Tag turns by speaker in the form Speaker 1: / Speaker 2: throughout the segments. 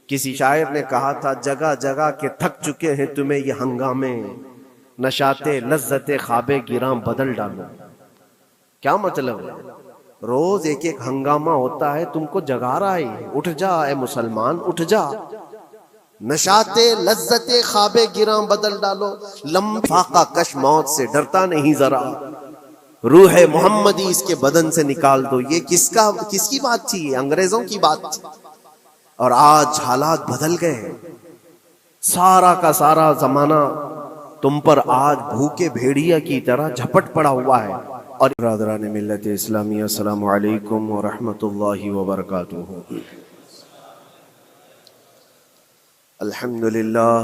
Speaker 1: کسی شاعر نے کہا تھا جگہ جگہ کے تھک چکے ہیں تمہیں یہ ہنگامے، نشاط لذت خواب گراں بدل ڈالو۔ کیا مطلب ہے؟ روز ایک ایک ہنگامہ ہوتا ہے، تم کو جگا رہا ہے، اٹھ جا اے مسلمان اٹھ جا، نشاط لذت خواب گراں بدل ڈالو، لمبی فاقہ کش موت سے ڈرتا نہیں ذرا، روح محمدی اس کے بدن سے نکال دو۔ یہ کس کی بات تھی؟ یہ انگریزوں کی بات تھی۔ اور آج حالات بدل گئے، سارا کا سارا زمانہ تم پر آج بھوکے بھیڑیا کی طرح جھپٹ پڑا ہوا ہے۔ اور برادران ملت اسلامیہ، السلام علیکم ورحمۃ اللہ وبرکاتہ۔ الحمدللہ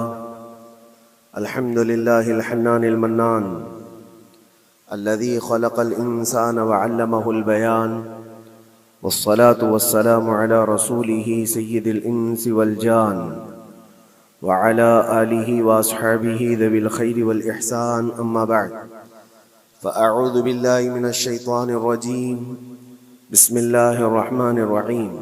Speaker 1: الحنان المنان الذي خلق الإنسان وعلمه البيان، والصلاة والسلام على رسوله سيد الإنس والجان وعلى آله وأصحابه ذوي الخير والإحسان، أما بعد فأعوذ بالله من الشيطان الرجيم، بسم الله الرحمن الرحيم۔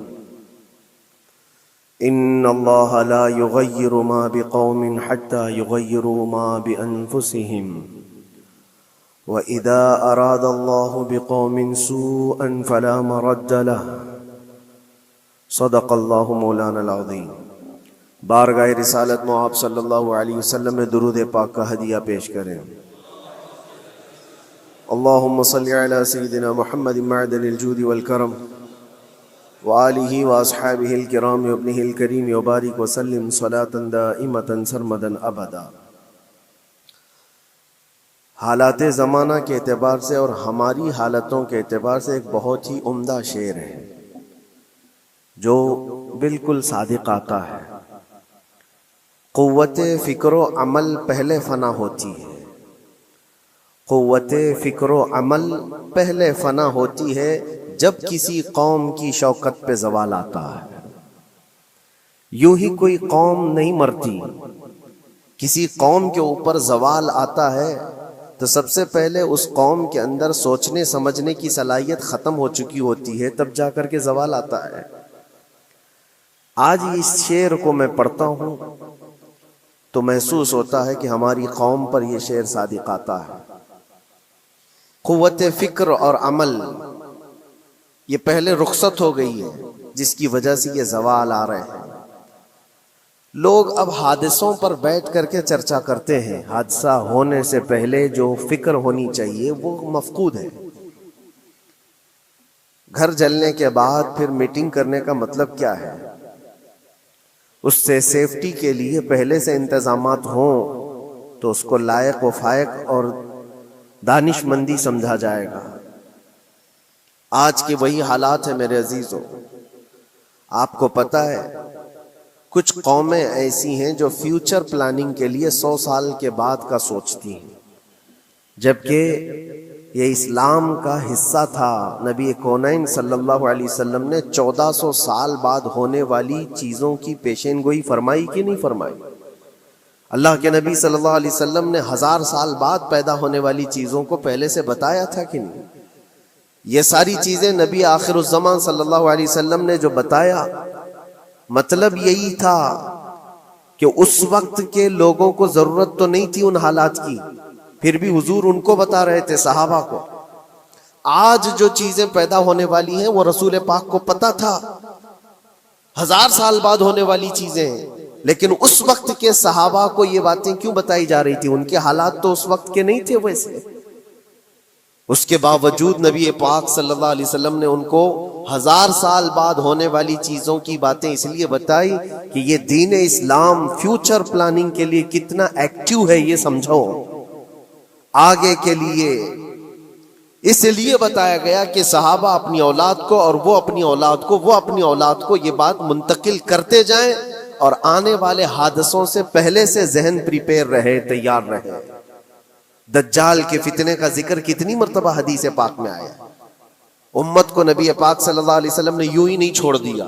Speaker 1: إن الله لا يغير ما بقوم حتى يغيروا ما بأنفسهم، وَإِذَا أَرَادَ اللَّهُ بِقَوْمٍ سُوءًا فَلَا مَرَدَّ لَهُ، صدق اللہ مولانا العظیم۔ بارگاہ رسالت میں آپ صلی اللہ علیہ وسلم میں درود پاک کا ہدیہ پیش کریں۔ اللہم صلی علی سیدنا محمد معدن الجود والکرم وآلہ واصحابہ الکرام وابنہ الکریم وبارک وسلم صلاة دائمة سرمدا ابدا۔ حالات زمانہ کے اعتبار سے اور ہماری حالتوں کے اعتبار سے ایک بہت ہی عمدہ شعر ہے جو بالکل صادق آتا ہے۔ قوت فکر و عمل پہلے فنا ہوتی ہے، قوت فکر و عمل پہلے فنا ہوتی ہے جب کسی قوم کی شوکت پہ زوال آتا ہے۔ یوں ہی کوئی قوم نہیں مرتی، کسی قوم کے اوپر زوال آتا ہے تو سب سے پہلے اس قوم کے اندر سوچنے سمجھنے کی صلاحیت ختم ہو چکی ہوتی ہے، تب جا کر کے زوال آتا ہے۔ آج اس شعر کو میں پڑھتا ہوں تو محسوس ہوتا ہے کہ ہماری قوم پر یہ شعر صادق آتا ہے۔ قوت فکر اور عمل یہ پہلے رخصت ہو گئی ہے، جس کی وجہ سے یہ زوال آ رہے ہیں۔ لوگ اب حادثوں پر بیٹھ کر کے چرچا کرتے ہیں، حادثہ ہونے سے پہلے جو فکر ہونی چاہیے وہ مفقود ہے۔ گھر جلنے کے بعد پھر میٹنگ کرنے کا مطلب کیا ہے؟ اس سے سیفٹی کے لیے پہلے سے انتظامات ہوں تو اس کو لائق و فائق اور دانش مندی سمجھا جائے گا۔ آج کے وہی حالات ہیں میرے عزیزوں۔ آپ کو پتہ ہے کچھ قومیں ایسی ہیں جو فیوچر پلاننگ کے لیے 100 سال کے بعد کا سوچتی ہیں، جبکہ یہ اسلام کا حصہ تھا۔ نبی کونین صلی اللہ علیہ وسلم نے 1400 سال بعد ہونے والی چیزوں کی پیشین گوئی فرمائی کہ نہیں فرمائی؟ اللہ کے نبی صلی اللہ علیہ وسلم نے 1000 سال بعد پیدا ہونے والی چیزوں کو پہلے سے بتایا تھا کہ نہیں؟ یہ ساری چیزیں نبی آخر الزمان صلی اللہ علیہ وسلم نے جو بتایا، مطلب یہی تھا کہ اس وقت کے لوگوں کو ضرورت تو نہیں تھی ان حالات کی، پھر بھی حضور ان کو بتا رہے تھے، صحابہ کو۔ آج جو چیزیں پیدا ہونے والی ہیں وہ رسول پاک کو پتا تھا، 1000 سال بعد ہونے والی چیزیں، لیکن اس وقت کے صحابہ کو یہ باتیں کیوں بتائی جا رہی تھی؟ ان کے حالات تو اس وقت کے نہیں تھے ویسے۔ اس کے باوجود نبی پاک صلی اللہ علیہ وسلم نے ان کو 1000 سال بعد ہونے والی چیزوں کی باتیں اس لیے بتائی کہ یہ دین اسلام فیوچر پلاننگ کے لیے کتنا ایکٹیو ہے یہ سمجھو، آگے کے لیے۔ اس لیے بتایا گیا کہ صحابہ اپنی اولاد کو اور وہ اپنی اولاد کو، وہ اپنی اولاد کو یہ بات منتقل کرتے جائیں اور آنے والے حادثوں سے پہلے سے ذہن پریپیئر رہے، تیار رہے۔ دجال کے فتنے کا ذکر کتنی مرتبہ حدیث پاک میں آیا۔ امت کو نبی پاک صلی اللہ علیہ وسلم نے یوں ہی نہیں چھوڑ دیا۔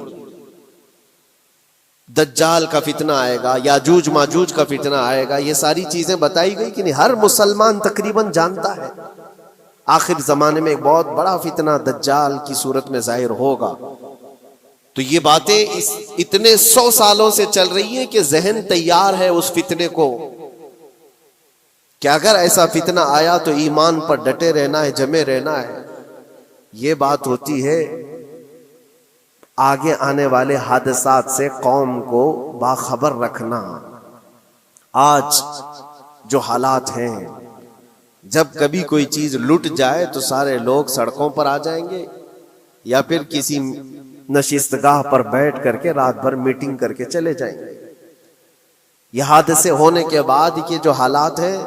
Speaker 1: دجال کا فتنہ آئے گا، یاجوج ماجوج کا فتنہ آئے گا، یہ ساری چیزیں بتائی گئی کہ نہیں؟ ہر مسلمان تقریباً جانتا ہے آخر زمانے میں ایک بہت بڑا فتنہ دجال کی صورت میں ظاہر ہوگا۔ تو یہ باتیں اتنے 100 سالوں سے چل رہی ہیں کہ ذہن تیار ہے اس فتنے کو کہ اگر ایسا فتنہ آیا تو ایمان پر ڈٹے رہنا ہے، جمے رہنا ہے۔ یہ بات ہوتی ہے آگے آنے والے حادثات سے قوم کو باخبر رکھنا۔ آج جو حالات ہیں، جب کبھی کوئی چیز لٹ جائے تو سارے لوگ سڑکوں پر آ جائیں گے، یا پھر کسی نشستگاہ پر بیٹھ کر کے رات بھر میٹنگ کر کے چلے جائیں گے۔ یہ حادثے ہونے کے بعد کے جو حالات ہیں،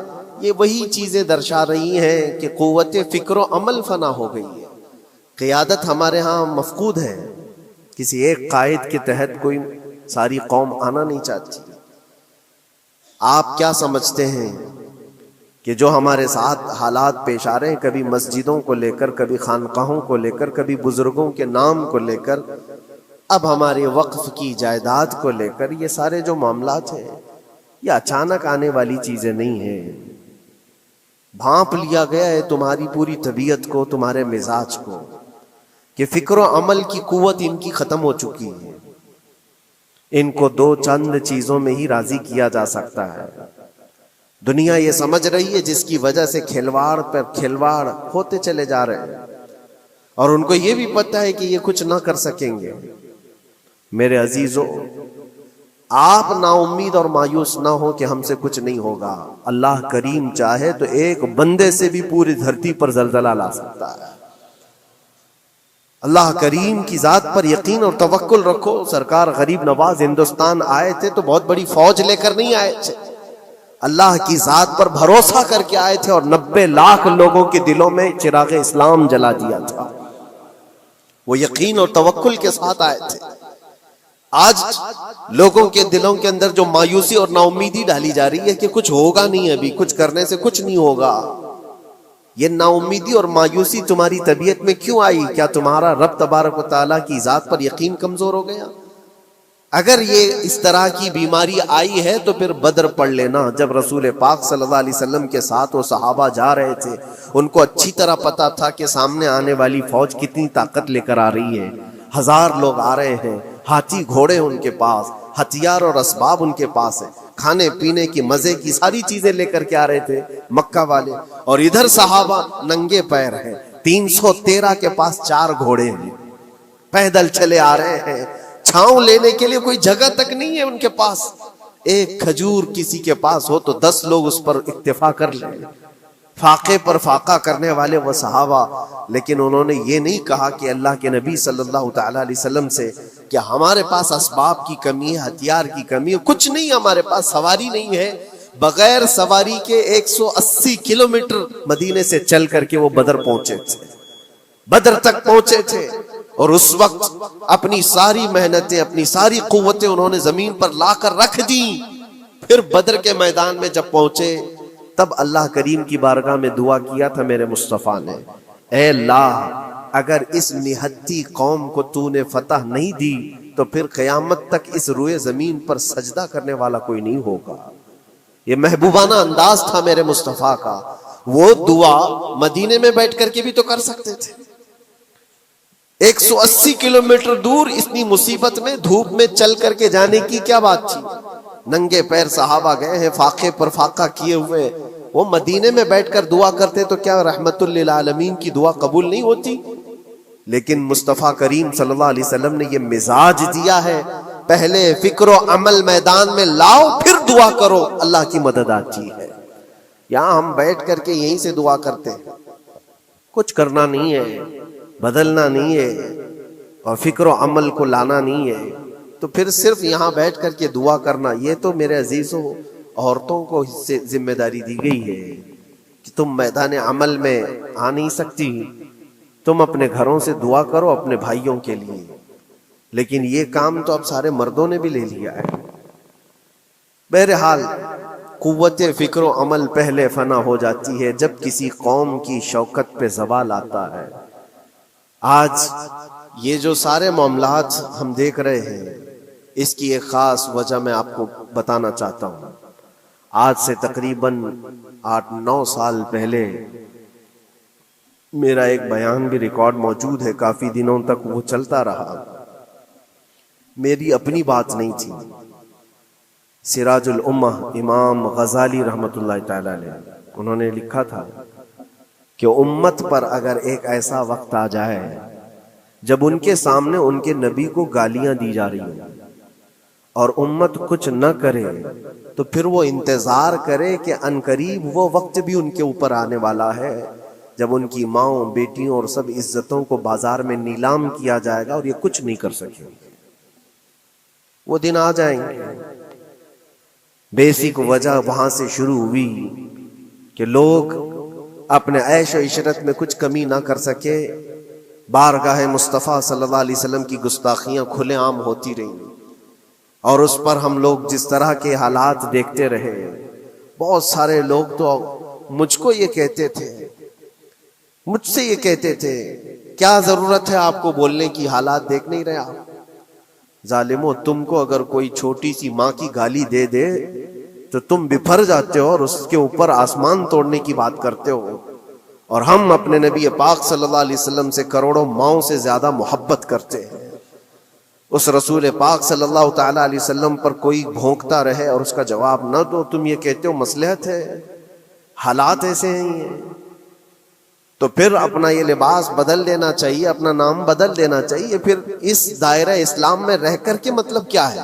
Speaker 1: یہ وہی چیزیں درشا رہی ہیں کہ قوت فکر و عمل فنا ہو گئی ہے۔ قیادت ہمارے ہاں مفقود ہے، کسی ایک قائد کے تحت کوئی ساری قوم آنا نہیں چاہتی۔ آپ کیا سمجھتے ہیں کہ جو ہمارے ساتھ حالات پیش آ رہے ہیں، کبھی مسجدوں کو لے کر، کبھی خانقاہوں کو لے کر، کبھی بزرگوں کے نام کو لے کر، اب ہمارے وقف کی جائیداد کو لے کر، یہ سارے جو معاملات ہیں یہ اچانک آنے والی چیزیں نہیں ہیں۔ بھانپ لیا گیا ہے تمہاری پوری طبیعت کو، تمہارے مزاج کو، کہ فکر و عمل کی قوت ان کی ختم ہو چکی ہے۔ ان کو دو چند چیزوں میں ہی راضی کیا جا سکتا ہے۔ دنیا یہ سمجھ رہی ہے، جس کی وجہ سے کھلواڑ پر کھلواڑ ہوتے چلے جا رہے ہیں، اور ان کو یہ بھی پتہ ہے کہ یہ کچھ نہ کر سکیں گے۔ میرے عزیزو، آپ نا امید اور مایوس نہ ہو کہ ہم سے کچھ نہیں ہوگا۔ اللہ کریم چاہے تو ایک بندے سے بھی پوری دھرتی پر زلزلہ لا سکتا ہے۔ اللہ کریم کی ذات پر یقین اور توکل رکھو۔ سرکار غریب نواز ہندوستان آئے تھے تو بہت بڑی فوج لے کر نہیں آئے تھے، اللہ کی ذات پر بھروسہ کر کے آئے تھے، اور 90 لاکھ لوگوں کے دلوں میں چراغ اسلام جلا دیا تھا۔ وہ یقین اور توکل کے ساتھ آئے تھے۔ آج لوگوں کے دلوں کے اندر جو مایوسی اور نا امیدی ڈالی جا رہی ہے کہ کچھ ہوگا نہیں، ابھی کچھ کرنے سے کچھ نہیں ہوگا، یہ نا امیدی اور مایوسی تمہاری طبیعت میں کیوں آئی؟ کیا تمہارا رب تبارک و تعالیٰ کی ذات پر یقین کمزور ہو گیا؟ اگر یہ اس طرح کی بیماری آئی ہے تو پھر بدر پڑھ لینا۔ جب رسول پاک صلی اللہ علیہ وسلم کے ساتھ وہ صحابہ جا رہے تھے، ان کو اچھی طرح پتا تھا کہ سامنے آنے والی فوج کتنی طاقت لے کر آ رہی ہے۔ 1000 لوگ آ رہے ہیں، ہاتھی گھوڑے ان کے پاس، ہتھیار اور اسباب ان کے پاس ہے، کھانے پینے کی مزے کی ساری چیزیں لے کر کے آ رہے تھے مکہ والے، اور ادھر صحابہ ننگے پیر ہیں۔ 313 کے پاس 4 گھوڑے ہیں، پیدل چلے آ رہے ہیں، چھاؤں لینے کے لیے کوئی جگہ تک نہیں ہے ان کے پاس۔ ایک کھجور کسی کے پاس ہو تو 10 لوگ اس پر اکتفا کر لیں۔ فاقے پر فاقہ کرنے والے وہ صحابہ، لیکن انہوں نے یہ نہیں کہا کہ اللہ کے نبی صلی اللہ تعالی علیہ وسلم سے کہ ہمارے پاس اسباب کی کمی ہے، ہتھیار کی کمی ہے، کچھ نہیں، ہمارے پاس سواری نہیں ہے۔ بغیر سواری کے 180 کلومیٹر مدینے سے چل کر کے وہ بدر پہنچے تھے، بدر تک پہنچے تھے، اور اس وقت اپنی ساری محنتیں، اپنی ساری قوتیں انہوں نے زمین پر لا کر رکھ دی۔ پھر بدر کے میدان میں جب پہنچے تب اللہ کریم کی بارگاہ میں دعا کیا تھا میرے مصطفیٰ نے، اے اللہ اگر اس نہتی قوم کو تو نے فتح نہیں دی تو پھر قیامت تک اس روئے زمین پر سجدہ کرنے والا کوئی نہیں ہوگا۔ یہ محبوبانہ انداز تھا میرے مصطفیٰ کا۔ وہ دعا مدینے میں بیٹھ کر کے بھی تو کر سکتے تھے۔ 180 کلومیٹر دور اتنی مصیبت میں دھوپ میں چل کر کے جانے کی کیا بات تھی؟ ننگے پیر صحابہ گئے ہیں، فاقے پر فاقہ کیے ہوئے، وہ مدینے میں بیٹھ کر دعا کرتے تو کیا رحمت للعالمین کی دعا قبول نہیں ہوتی؟ لیکن مصطفیٰ کریم صلی اللہ علیہ وسلم نے یہ مزاج دیا ہے، پہلے فکر و عمل میدان میں لاؤ پھر دعا کرو، اللہ کی مدد آتی ہے۔ یہاں ہم بیٹھ کر کے یہیں سے دعا کرتے ہیں، کچھ کرنا نہیں ہے، بدلنا نہیں ہے، اور فکر و عمل کو لانا نہیں ہے، تو پھر صرف یہاں بیٹھ کر کے دعا کرنا، یہ تو میرے عزیزوں عورتوں کو اس سے ذمہ داری دی گئی ہے کہ تم میدان عمل میں آ نہیں سکتی، تم اپنے گھروں سے دعا کرو اپنے بھائیوں کے لیے، لیکن یہ کام تو اب سارے مردوں نے بھی لے لیا ہے۔ بہرحال قوت فکر و عمل پہلے فنا ہو جاتی ہے جب کسی قوم کی شوکت پہ زوال آتا ہے۔ آج یہ جو سارے معاملات ہم دیکھ رہے ہیں، اس کی ایک خاص وجہ میں آپ کو بتانا چاہتا ہوں۔ آج سے تقریباً 8-9 سال پہلے میرا ایک بیان بھی ریکارڈ موجود ہے، کافی دنوں تک وہ چلتا رہا۔ میری اپنی بات نہیں تھی. سراج الامہ امام غزالی رحمۃ اللہ تعالی علیہ انہوں نے لکھا تھا کہ امت پر اگر ایک ایسا وقت آ جائے جب ان کے سامنے ان کے نبی کو گالیاں دی جا رہی ہیں اور امت کچھ نہ کرے تو پھر وہ انتظار کرے کہ عنقریب وہ وقت بھی ان کے اوپر آنے والا ہے جب ان کی ماؤں بیٹیوں اور سب عزتوں کو بازار میں نیلام کیا جائے گا اور یہ کچھ نہیں کر سکیں گے. وہ دن آ جائیں گے. بیسک وجہ وہاں سے شروع ہوئی کہ لوگ اپنے عیش و عشرت میں کچھ کمی نہ کر سکے. بارگاہ مصطفیٰ صلی اللہ علیہ وسلم کی گستاخیاں کھلے عام ہوتی رہیں اور اس پر ہم لوگ جس طرح کے حالات دیکھتے رہے. بہت سارے لوگ تو مجھ کو یہ کہتے تھے، مجھ سے یہ کہتے تھے کیا ضرورت ہے آپ کو بولنے کی، حالات دیکھ نہیں رہے آپ؟ ظالمو، تم کو اگر کوئی چھوٹی سی ماں کی گالی دے دے تو تم بپھر جاتے ہو اور اس کے اوپر آسمان توڑنے کی بات کرتے ہو. اور ہم اپنے نبی پاک صلی اللہ علیہ وسلم سے کروڑوں ماؤں سے زیادہ محبت کرتے ہیں. اس رسول پاک صلی اللہ تعالی علیہ وسلم پر کوئی بھونکتا رہے اور اس کا جواب نہ دو، تم یہ کہتے ہو مصلحت ہے، حالات ایسے ہیں یہ. تو پھر اپنا یہ لباس بدل لینا چاہیے، اپنا نام بدل دینا چاہیے. پھر اس دائرہ اسلام میں رہ کر کے مطلب کیا ہے؟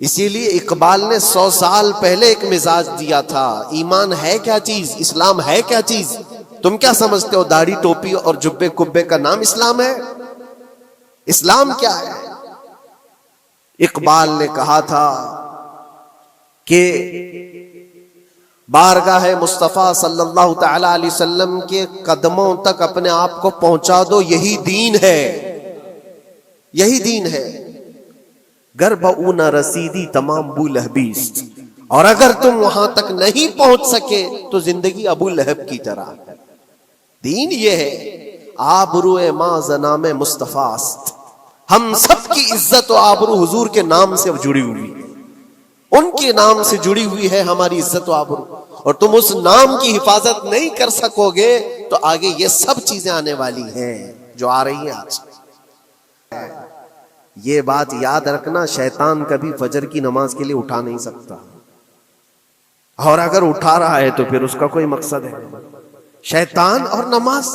Speaker 1: اسی لیے اقبال نے 100 سال پہلے ایک مزاج دیا تھا، ایمان ہے کیا چیز، اسلام ہے کیا چیز. تم کیا سمجھتے ہو داڑھی ٹوپی اور جبے کبے کا نام اسلام ہے؟ اسلام کیا ہے؟ اقبال نے کہا تھا کہ بارگاہ مصطفیٰ صلی اللہ تعالی علیہ وسلم کے قدموں تک اپنے آپ کو پہنچا دو، یہی دین ہے، یہی دین ہے. گر بہو نہ رسیدی تمام ابو لہبیس، اور اگر تم وہاں تک نہیں پہنچ سکے تو زندگی ابو لہب کی طرح. دین یہ ہے، آبرو ماں زنام مصطفیٰ است. ہم سب کی عزت و آبرو حضور کے نام سے جڑی ہوئی ہے، ان کے نام سے جڑی ہوئی ہے ہماری عزت و آبرو. اور تم اس نام کی حفاظت نہیں کر سکو گے تو آگے یہ سب چیزیں آنے والی ہیں جو آ رہی ہیں آج. یہ بات یاد رکھنا، شیطان کبھی فجر کی نماز کے لیے اٹھا نہیں سکتا، اور اگر اٹھا رہا ہے تو پھر اس کا کوئی مقصد ہے. شیطان اور نماز،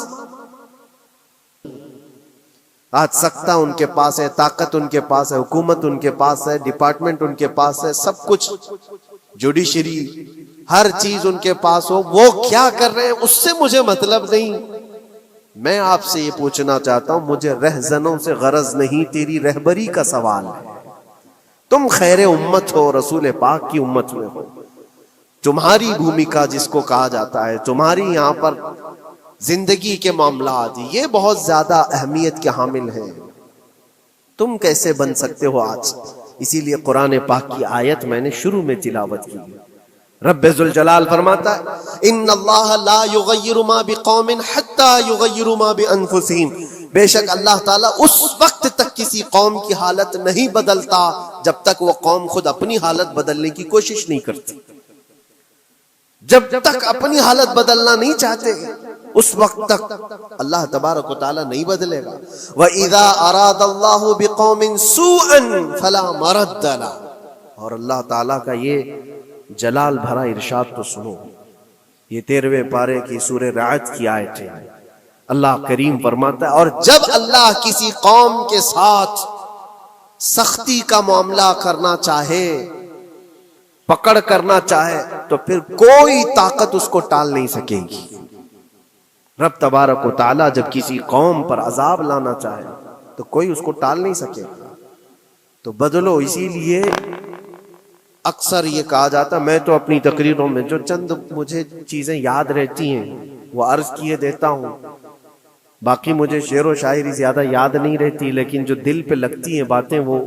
Speaker 1: آج سختہ ان کے پاس ہے، طاقت ان کے پاس ہے، حکومت ان کے پاس ہے، ڈپارٹمنٹ ان کے پاس ہے، سب کچھ، جوڈیشری، ہر چیز ان کے پاس ہو. وہ کیا کر رہے ہیں اس سے مجھے مطلب نہیں. میں آپ سے یہ پوچھنا چاہتا ہوں، مجھے رہزنوں سے غرض نہیں، تیری رہبری کا سوال ہے. تم خیر امت ہو، رسول پاک کی امت میں ہو. تمہاری بھومکا جس کو کہا جاتا ہے، تمہاری یہاں پر زندگی کے معاملات یہ بہت زیادہ اہمیت کے حامل ہیں. تم کیسے بن سکتے ہو آج؟ اسی لیے قرآن پاک کی آیت میں نے شروع میں تلاوت کی. رب ذوالجلال فرماتا ہے ان اللہ لا یغیر ما بقوم حتی یغیروا ما بانفسہم. بے شک اللہ تعالیٰ اس وقت تک کسی قوم کی حالت نہیں بدلتا جب تک وہ قوم خود اپنی حالت بدلنے کی کوشش نہیں کرتی. جب تک اپنی حالت بدلنا نہیں چاہتے اس وقت تک اللہ تبارک و تعالیٰ نہیں بدلے گا. وَإِذَا أَرَادَ اللَّهُ بِقَوْمٍ سُوءًا فَلَا مَرَدَّ لَهُ. اور اللہ تعالیٰ کا یہ جلال بھرا ارشاد تو سنو. یہ 13ویں پارے کی سورہ رعد کی آیت ہے. اللہ کریم فرماتا ہے اور جب اللہ کسی قوم کے ساتھ سختی کا معاملہ کرنا چاہے، پکڑ کرنا چاہے، تو پھر کوئی طاقت اس کو ٹال نہیں سکے گی. رب تبارک و تعالیٰ جب کسی قوم پر عذاب لانا چاہے تو کوئی اس کو ٹال نہیں سکے. تو بدلو. اسی لیے اکثر یہ کہا جاتا، میں تو اپنی تقریروں میں جو چند مجھے چیزیں یاد رہتی ہیں وہ عرض کیے دیتا ہوں. باقی مجھے شعر و شاعری زیادہ یاد نہیں رہتی، لیکن جو دل پہ لگتی ہیں باتیں وہ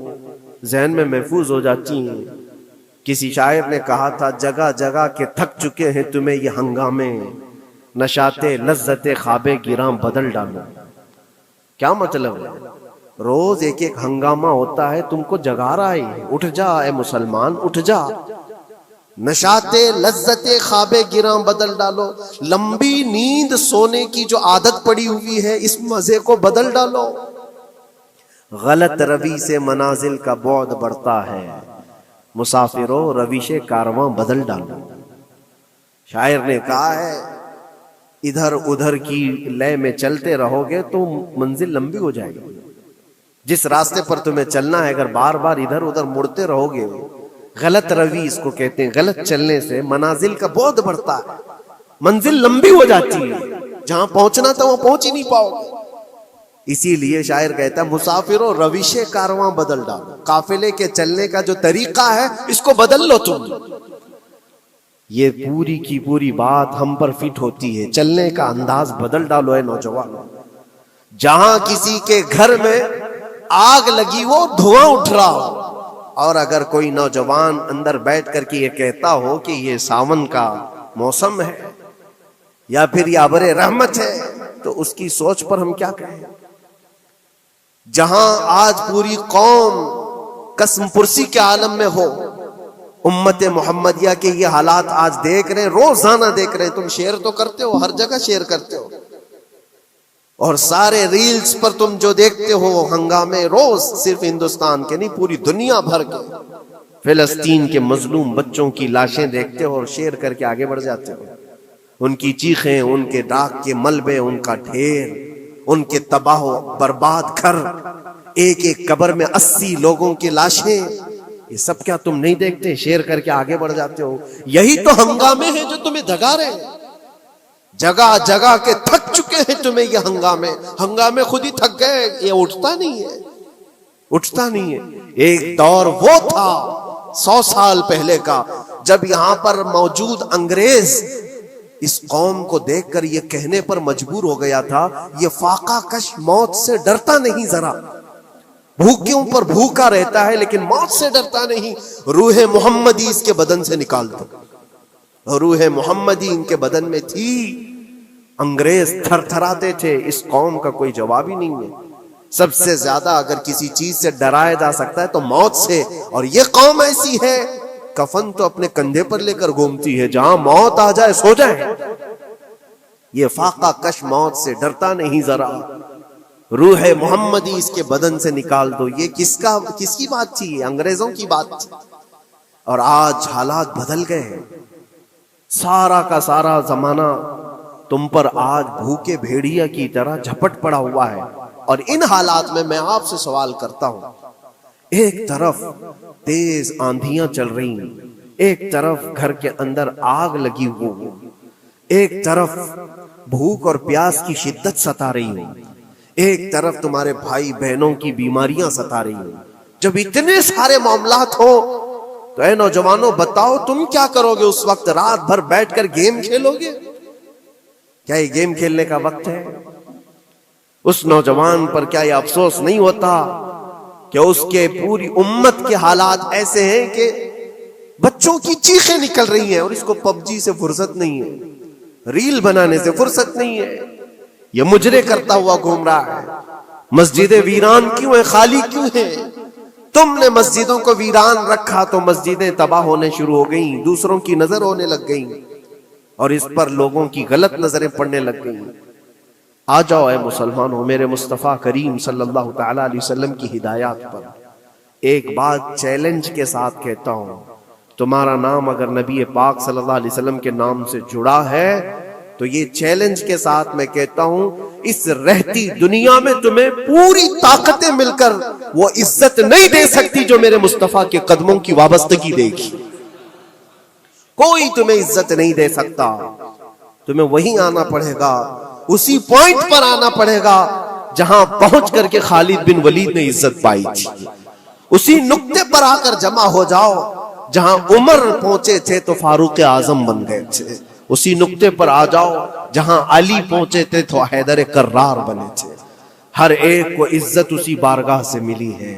Speaker 1: ذہن میں محفوظ ہو جاتی ہیں. کسی شاعر نے کہا تھا جگہ جگہ کے تھک چکے ہیں تمہیں یہ ہنگامے، نشاتے لذت خواب گراں بدل ڈالو. کیا مطلب ہے؟ روز ایک ایک ہنگامہ ہوتا ہے، تم کو جگا رہا ہے. اٹھ جا اے مسلمان، اٹھ جا. نشاتے لذت خواب گراں بدل ڈالو. لمبی نیند سونے کی جو عادت پڑی ہوئی ہے اس مزے کو بدل ڈالو. غلط روی سے منازل کا بعد بڑھتا ہے، مسافروں روش کارواں بدل ڈالو۔ شاعر نے کہا ہے ادھر ادھر کی لے میں چلتے رہو گے تو منزل لمبی ہو جائے گی۔ جس راستے پر تمہیں چلنا ہے اگر بار بار ادھر ادھر مڑتے رہو گے، غلط روی اس کو کہتے ہیں، غلط چلنے سے منازل کا بعد بڑھتا ہے، منزل لمبی ہو جاتی ہے، جہاں پہنچنا تھا وہاں پہنچ ہی نہیں پاؤ گے۔ اسی لیے شاعر کہتا ہے مسافروں روش کارواں بدل ڈالو، قافلے کے چلنے کا جو طریقہ ہے اس کو بدل لو تم۔ یہ پوری کی پوری بات ہم پر فٹ ہوتی ہے، چلنے کا انداز بدل ڈالو اے نوجوانوں۔ جہاں کسی کے گھر میں آگ لگی وہ دھواں اٹھ رہا ہو، اور اگر کوئی نوجوان اندر بیٹھ کر کے یہ کہتا ہو کہ یہ ساون کا موسم ہے یا پھر یہ ابر رحمت ہے، تو اس کی سوچ پر ہم کیا کہیں؟ جہاں آج پوری قوم قسم پرسی کے عالم میں ہو، امت محمدیہ کے یہ حالات آج دیکھ رہے ہیں، روزانہ دیکھ رہے ہیں۔ تم شیئر تو کرتے ہو، ہر جگہ شیئر کرتے ہو، اور سارے ریلز پر تم جو دیکھتے ہو ہنگامے روز، صرف ہندوستان کے نہیں پوری دنیا بھر کے فلسطین کے مظلوم بچوں کی لاشیں دیکھتے ہو اور شیئر کر کے آگے بڑھ جاتے ہو۔ ان کی چیخیں، ان کے ڈاک کے ملبے، ان کا ڈھیر، ان کے تباہ و برباد گھر، ایک ایک قبر میں 80 لوگوں کی لاشیں، یہ سب کیا تم نہیں دیکھتے؟ شیئر کر کے آگے بڑھ جاتے ہو۔ یہی تو ہنگامے ہیں جو تمہیں دھگا رہے ہیں، جگہ جگہ کے تھک چکے ہیں تمہیں یہ ہنگامے خود ہی تھک گئے، یہ اٹھتا نہیں ہے۔ ایک دور وہ تھا 100 سال پہلے کا جب یہاں پر موجود انگریز اس قوم کو دیکھ کر یہ کہنے پر مجبور ہو گیا تھا یہ فاقہ کش موت سے ڈرتا نہیں، ذرا بھوکیوں پر بھوکا رہتا ہے لیکن موت سے ڈرتا نہیں۔ روح محمدی اس کے بدن سے نکال دو، روح محمدی ان کے بدن میں تھی، انگریز تھر تھراتے تھے۔ اس قوم کا کوئی جواب ہی نہیں ہے۔ سب سے زیادہ اگر کسی چیز سے ڈرایا جا سکتا ہے تو موت سے، اور یہ قوم ایسی ہے کفن تو اپنے کندھے پر لے کر گھومتی ہے، جہاں موت آ جائے سو جائے۔ یہ فاقہ کش موت سے ڈرتا نہیں ذرا، روح محمدی اس کے بدن سے نکال دو۔ یہ کس کی بات تھی؟ انگریزوں کی بات تھی۔ اور آج حالات بدل گئے ہیں، سارا کا سارا زمانہ تم پر آج بھوکے بھیڑیا کی طرح جھپٹ پڑا ہوا ہے۔ اور ان حالات میں آپ سے سوال کرتا ہوں، ایک طرف تیز آندھیاں چل رہی ہیں، ایک طرف گھر کے اندر آگ لگی ہوئی، ایک طرف بھوک اور پیاس کی شدت ستا رہی ہے، ایک طرف تمہارے بھائی بہنوں کی بیماریاں ستا رہی ہیں۔ جب اتنے سارے معاملات ہو تو اے نوجوانوں بتاؤ تم کیا کرو گے اس وقت؟ رات بھر بیٹھ کر گیم کھیلو گے؟ کیا یہ گیم کھیلنے کا وقت ہے؟ اس نوجوان پر کیا یہ افسوس نہیں ہوتا کہ اس کے پوری امت کے حالات ایسے ہیں کہ بچوں کی چیخیں نکل رہی ہیں اور اس کو پب جی سے فرصت نہیں ہے، ریل بنانے سے فرصت نہیں ہے، یہ مجرے کرتا ہوا گھوم رہا ہے۔ مسجدیں ویران کیوں ہیں؟ خالی کیوں ہیں؟ تم نے مسجدوں کو ویران رکھا تو مسجدیں تباہ ہونے شروع ہو گئیں، دوسروں کی نظر ہونے لگ گئیں اور اس پر لوگوں کی غلط نظریں پڑنے لگ گئیں۔ آ جاؤ اے مسلمانوں میرے مصطفیٰ کریم صلی اللہ تعالی علیہ وسلم کی ہدایات پر۔ ایک بات چیلنج کے ساتھ کہتا ہوں، تمہارا نام اگر نبی پاک صلی اللہ علیہ وسلم کے نام سے جڑا ہے تو یہ چیلنج کے ساتھ میں کہتا ہوں، اس رہتی دنیا میں تمہیں پوری طاقتیں مل کر وہ عزت نہیں دے سکتی جو میرے مصطفیٰ کے قدموں کی وابستگی دے گی۔ کوئی تمہیں عزت نہیں دے سکتا، تمہیں وہیں آنا پڑے گا، اسی پوائنٹ پر آنا پڑے گا جہاں پہنچ کر کے خالد بن ولید نے عزت پائی تھی۔ اسی نقطے پر آ کر جمع ہو جاؤ جہاں عمر پہنچے تھے تو فاروق اعظم بن گئے تھے، اسی نقطے پر آ جاؤ جہاں علی پہنچے تھے تو حیدر کرار بنے تھے۔ ہر ایک کو عزت اسی بارگاہ سے ملی ہے،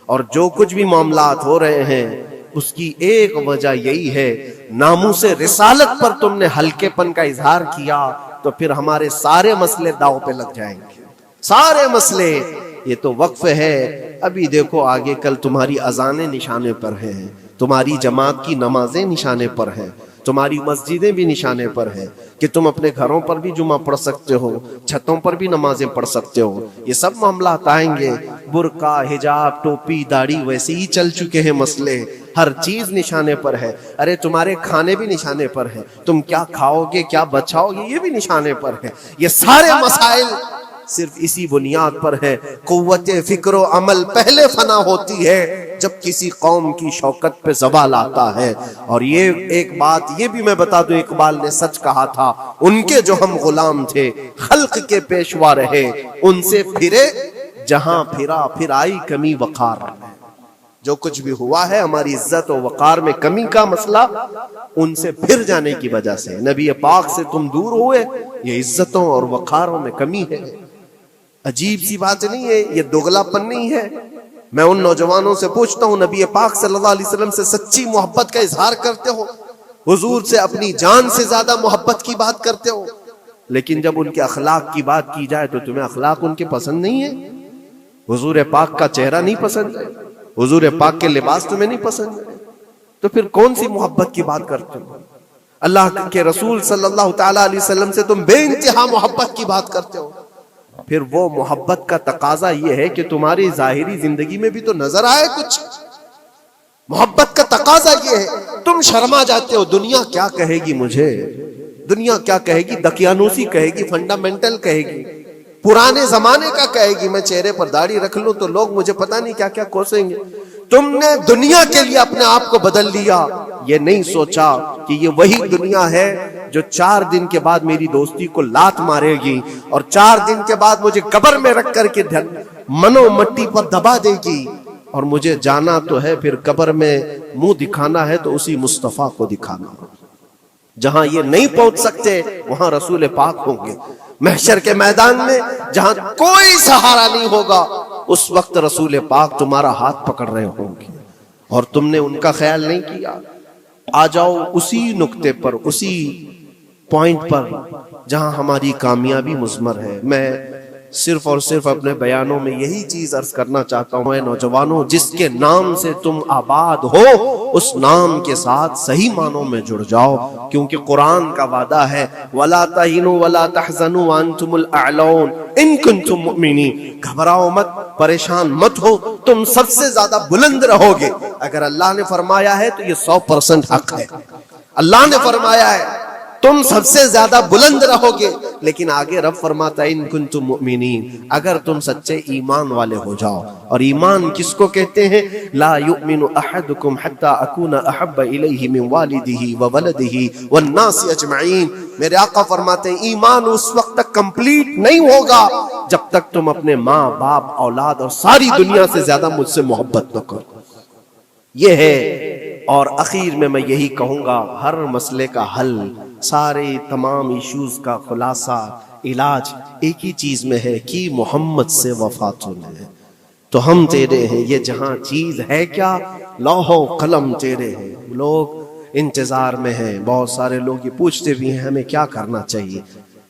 Speaker 1: اور جو کچھ بھی معاملات ہو رہے ہیں اس کی ایک وجہ یہی ہے، ناموس رسالت پر تم نے ہلکے پن کا اظہار کیا تو پھر ہمارے سارے مسئلے داؤ پہ لگ جائیں گے، سارے مسئلے۔ یہ تو وقف ہے، ابھی دیکھو آگے کل تمہاری اذانیں نشانے پر ہیں، تمہاری جماعت کی نمازیں نشانے پر ہیں، تمہاری مسجدیں بھی نشانے پر ہیں کہ تم اپنے گھروں پر بھی جمعہ پڑھ سکتے ہو، چھتوں پر بھی نمازیں پڑھ سکتے ہو. یہ سب معاملات آئیں گے. برقع، حجاب، ٹوپی، داڑھی ویسے ہی چل چکے ہیں مسئلے. ہر چیز نشانے پر ہے. ارے تمہارے کھانے بھی نشانے پر ہے. تم کیا کھاؤ گے، کیا بچاؤ گے، یہ بھی نشانے پر ہے. یہ سارے مسائل صرف اسی بنیاد پر ہے. قوت فکر و عمل پہلے فنا ہوتی ہے جب کسی قوم کی شوکت پہ زوال آتا ہے. اور یہ ایک بات یہ بھی میں بتا دوں، اقبال نے سچ کہا تھا، ان کے جو ہم غلام تھے خلق کے پیشوا رہے، ان سے پھرے جہاں پھرا پھر آئی کمی وقار. جو کچھ بھی ہوا ہے ہماری عزت و وقار میں کمی کا مسئلہ ان سے پھر جانے کی وجہ سے. نبی پاک سے تم دور ہوئے، یہ عزتوں اور وقاروں میں کمی ہے. عجیب سی بات نہیں ہے، یہ دوگلا پن نہیں ہے. میں ان نوجوانوں سے پوچھتا ہوں، نبی پاک صلی اللہ علیہ وسلم سے سچی محبت کا اظہار کرتے ہو، حضور سے اپنی جان سے زیادہ محبت کی بات کرتے ہو، لیکن جب ان کے اخلاق کی بات کی جائے تو تمہیں اخلاق ان کے پسند نہیں ہے. حضور پاک کا چہرہ نہیں پسند ہے، حضور پاک کے لباس تمہیں نہیں پسند ہے، تو پھر کون سی محبت کی بات کرتے ہو؟ اللہ کے رسول صلی اللہ تعالی علیہ وسلم سے تم بے انتہا محبت کی بات کرتے ہو. پھر وہ محبت کا تقاضا یہ ہے کہ تمہاری ظاہری زندگی میں بھی تو نظر آئے کچھ. محبت کا تقاضا یہ ہے. تم شرما جاتے ہو، دنیا کیا کہے گی مجھے، دنیا کیا کہے گی، دقیانوسی کہے گی، فنڈامنٹل کہے گی، پرانے زمانے کا کہے گی. میں چہرے پر داڑھی رکھ لوں تو لوگ مجھے پتہ نہیں کیا کیا کوسیں گے. تم نے دنیا کے لیے اپنے آپ کو بدل لیا، یہ نہیں سوچا کہ یہ وہی دنیا ہے جو 4 دن کے بعد میری دوستی کو لات مارے گی اور 4 دن کے بعد مجھے قبر میں رکھ کر کے منو مٹی پر دبا دے گی. اور مجھے جانا تو ہے، پھر قبر میں منہ دکھانا ہے تو اسی مصطفیٰ کو دکھانا. جہاں یہ نہیں پہنچ سکتے وہاں رسول پاک ہوں گے. محشر کے میدان میں جہاں کوئی سہارا نہیں ہوگا، اس وقت رسول پاک تمہارا ہاتھ پکڑ رہے ہوں گے اور تم نے ان کا خیال نہیں کیا. آ جاؤ اسی نقطے پر، اسی پوائنٹ پر جہاں ہماری کامیابی مضمر ہے. میں صرف اور صرف اپنے بیانوں میں یہی چیز عرض کرنا چاہتا ہوں، اے نوجوانوں، جس کے نام سے تم آباد ہو اس نام کے ساتھ صحیح معنوں میں جڑ جاؤ، کیونکہ قرآن کا وعدہ ہے وَلَا تَهِنُوا وَلَا تَحْزَنُوا وَأَنْتُمُ الْأَعْلَوْنَ إِن كُنتُم مُؤْمِنِينَ. گھبراؤ مت، پریشان مت ہو، تم سب سے زیادہ بلند رہو گے. اگر اللہ نے فرمایا ہے تو یہ 100% حق ہے. اللہ نے فرمایا ہے تم سب سے زیادہ بلند رہو گے، لیکن آگے رب فرماتا ہے ان کنتم مؤمنین، اگر تم سچے ایمان والے ہو جاؤ. اور ایمان کس کو کہتے ہیں؟ لا یؤمن احدکم حتی اکون احب الیہ من والدہ وولدہ والناس اجمعین. میرے آقا فرماتے ہیں ایمان اس وقت تک کمپلیٹ نہیں ہوگا جب تک تم اپنے ماں باپ اولاد اور ساری دنیا سے زیادہ مجھ سے محبت نہ کرو. یہ ہے. اور اخیر میں یہی کہوں گا، ہر مسئلے کا حل، سارے تمام ایشوز کا خلاصہ، علاج ایک ہی چیز میں ہے کہ محمد سے وفا ہے. تو ہم تیرے ہیں، یہ جہاں چیز ہے کیا، لوح و قلم تیرے ہیں. لوگ انتظار میں ہیں، بہت سارے لوگ یہ پوچھتے بھی ہیں ہمیں کیا کرنا چاہیے،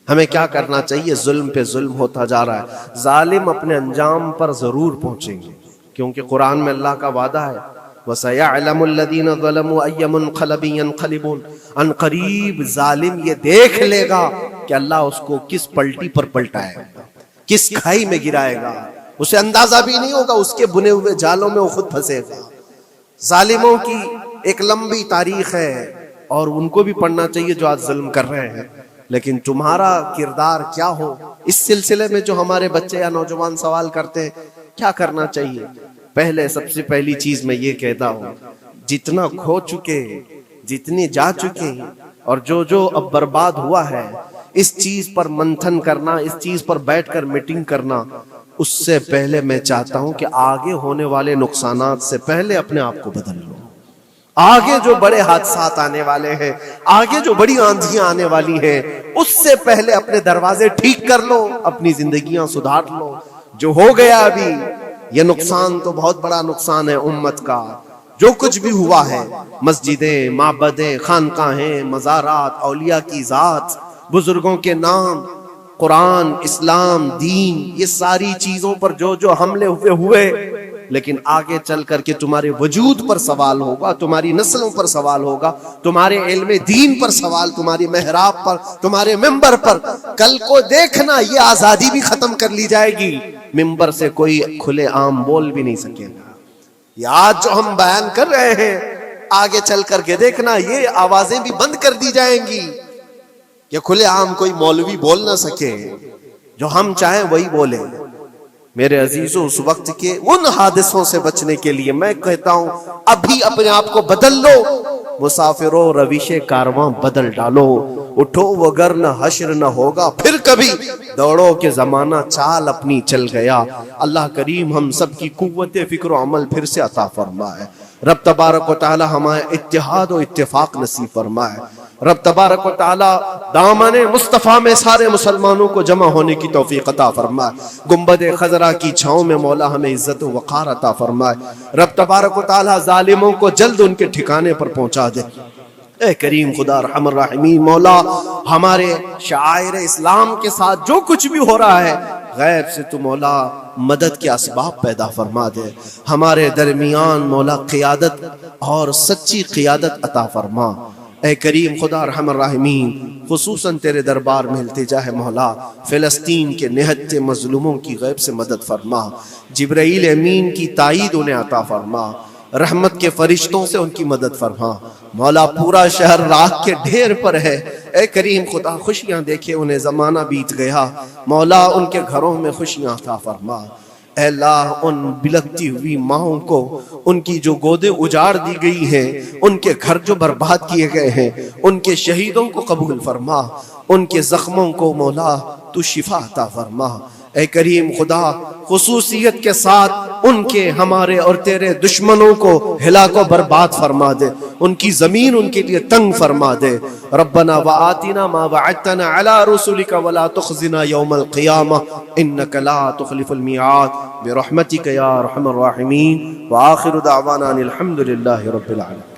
Speaker 1: ہمیں کیا کرنا چاہیے. ظلم پہ ظلم ہوتا جا رہا ہے. ظالم اپنے انجام پر ضرور پہنچیں گے، کیونکہ قرآن میں اللہ کا وعدہ ہے وَسَيَعْلَمُ الَّذِينَ ظَلَمُوا أَيَّ مُنْقَلَبٍ يَنْقَلِبُونَ. ان قریب ظالم یہ دیکھ لے گا کہ اللہ اس کو کس پلٹی پر پلٹائے گا، کس کھائی میں گرائے گا. اسے اندازہ بھی نہیں ہوگا، اس کے بنے ہوئے جالوں میں وہ خود پھنسے گا. ظالموں کی ایک لمبی تاریخ ہے اور ان کو بھی پڑھنا چاہیے جو آج ظلم کر رہے ہیں. لیکن تمہارا کردار کیا ہو، اس سلسلے میں جو ہمارے بچے یا نوجوان سوال کرتے ہیں کیا کرنا چاہیے. پہلے سب سے پہلی چیز میں یہ کہتا ہوں، جتنا کھو چکے، جتنی جا چکے اور جو اب برباد ہوا ہے، اس چیز پر منتھن کرنا، اس چیز پر بیٹھ کر میٹنگ کرنا، اس سے پہلے میں چاہتا ہوں کہ آگے ہونے والے نقصانات سے پہلے اپنے آپ کو بدل لو. آگے جو بڑے حادثات آنے والے ہیں، آگے جو بڑی آندھیاں آنے والی ہیں، اس سے پہلے اپنے دروازے ٹھیک کر لو، اپنی زندگیاں سدھار لو. جو ہو گیا ابھی، یہ نقصان تو بہت بڑا نقصان ہے امت کا. جو کچھ بھی ہوا ہے، مسجدیں، معبدیں، خانقاہیں، مزارات، اولیاء کی ذات، بزرگوں کے نام، قرآن، اسلام، دین، یہ ساری چیزوں پر جو حملے ہوئے لیکن آگے چل کر کے تمہارے وجود پر سوال ہوگا، تمہاری نسلوں پر سوال ہوگا، تمہارے علم دین پر سوال، تمہاری محراب پر، تمہارے ممبر پر۔ کل کو دیکھنا یہ آزادی بھی ختم کر لی جائے گی، ممبر سے کوئی کھلے عام بول بھی نہیں سکے گا۔ یہ آج جو ہم بیان کر رہے ہیں، آگے چل کر کے دیکھنا یہ آوازیں بھی بند کر دی جائیں گی کہ کھلے عام کوئی مولوی بول نہ سکے، جو ہم چاہیں وہی بولیں۔ میرے عزیزوں، اس وقت کے ان حادثوں سے بچنے کے لیے میں کہتا ہوں ابھی اپنے آپ کو بدل لو، مسافروں روش کارواں بدل ڈالو، اٹھو وگرنہ حشر نہ ہوگا پھر کبھی، دوڑو کہ زمانہ چال اپنی چل گیا۔ اللہ کریم ہم سب کی قوت فکر و عمل پھر سے عطا فرمائے۔ رب تبارک و تعالی ہمیں اتحاد و اتفاق نصیب فرمائے۔ رب تبارک و تعالی دامن مصطفیٰ میں سارے مسلمانوں کو جمع ہونے کی توفیق عطا فرمائے۔ گنبد خضرا کی چھاؤں میں مولا ہمیں عزت و وقار عطا فرمائے۔ رب تبارک و تعالی ظالموں کو جلد ان کے ٹھکانے پر پہنچا دے۔ اے کریم خدا ارحم الراحمین، مولا ہمارے شعائر اسلام کے ساتھ جو کچھ بھی ہو رہا ہے، غیب سے تو مولا مدد کے اسباب پیدا فرما دے۔ ہمارے درمیان مولا قیادت اور سچی قیادت عطا فرما۔ اے کریم خدا ارحم الراحمین، خصوصاً تیرے دربار میں التجا ہے مولا، فلسطین کے نہتے مظلوموں کی غیب سے مدد فرما۔ جبرائیل امین کی تائید انہیں عطا فرما، رحمت کے فرشتوں سے ان کی مدد فرما۔ مولا پورا شہر راکھ کے ڈھیر پر ہے، اے کریم خدا خوشیاں دیکھے انہیں زمانہ بیت گیا، مولا ان کے گھروں میں خوشیاں عطا فرما۔ اے اللہ ان بلکتی ہوئی ماؤں کو، ان کی جو گودیں اجاڑ دی گئی ہیں، ان کے گھر جو برباد کیے گئے ہیں، ان کے شہیدوں کو قبول فرما، ان کے زخموں کو مولا تو شفا عطا فرما۔ اے کریم خدا خصوصیت کے ساتھ ان کے، ہمارے اور تیرے دشمنوں کو ہلاک و برباد فرما دے، ان کی زمین ان کے لیے تنگ فرما دے۔ ربنا وآتنا ما وعدتنا على رسلك ولا تخزنا يوم القيامة انك لا تخلف الميعاد برحمتك يا ارحم الراحمين۔ وآخر دعوانا الحمد لله رب العالمين۔